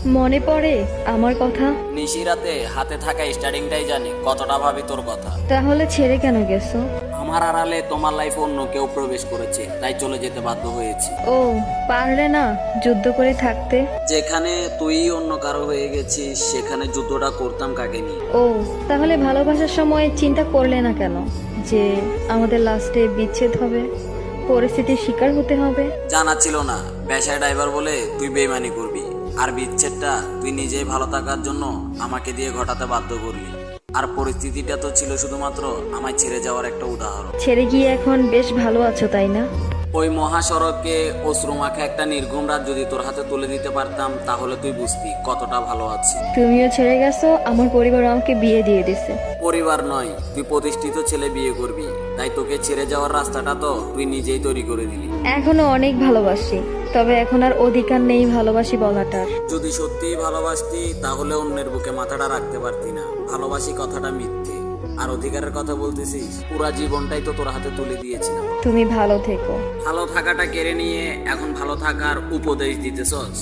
মনে পড়ে আমার কথা? নিশিরাতে হাতে থাকা স্টার্টিংটাই জানি কতটা ভাবি তোর কথা। তাহলে ছেড়ে কেন গেছো? আমার আড়ালে তোমার লাইফে অন্য কেউ প্রবেশ করেছে, তাই চলে যেতে বাধ্য হয়েছি। ও, পারলে না যুদ্ধ করে থাকতে? যেখানে তুই অন্য কারো হয়ে গেছিস সেখানে যুদ্ধটা করতাম কাকে নিয়ে? ও, তাহলে ভালোবাসার সময় চিন্তা করলে না কেন যে আমাদের লাস্টে বিচ্ছেদ হবে, পরিস্থিতির শিকার হতে হবে? জানা ছিল না পেশায় ড্রাইভার বলে তুই বেইমানি করবি, আর বিচ্ছেদটা তুই নিজেই ভালো থাকার জন্য আমাকে দিয়ে ঘটাতে বাধ্য করলি। আর পরিস্থিতিটা তো ছিল শুধুমাত্র আমায় ছেড়ে যাওয়ার একটা উদাহরণ। ছেড়ে গিয়ে এখন বেশ ভালো আছো, তাই না? ওই মহাসড়কে অশ্রুমাখা একটা নির্ঘুম রাত যদি তোর হাতে তুলে দিতে পারতাম তাহলে তুই বুঝতি কতটা ভালো আছি। তুমিও ছেড়ে গেছো, আমার পরিবার আমাকে বিয়ে দিয়ে দিছে। পরিবার নয়, তুই প্রতিষ্ঠিত ছেলে বিয়ে করবি, তাই তোকে ছেড়ে যাওয়ার রাস্তাটা তো তুই নিজেই তৈরি করে দিলি। এখনো অনেক ভালোবাসি, তবে এখন আর অধিকার নেই ভালোবাসি বলাটার। যদি সত্যিই ভালোবাসতি তাহলে অন্যের বুকে মাথাটা রাখতে পারতি না। ভালোবাসি কথাটা মিথ্যে, আর অধিকারের কথা বলতেছিস, পুরা জীবনটাই তো তোর হাতে তুলে দিয়েছিলাম। তুমি ভালো থেকো। ভালো থাকাটা কেড়ে নিয়ে এখন ভালো থাকার উপদেশ দিতেছস।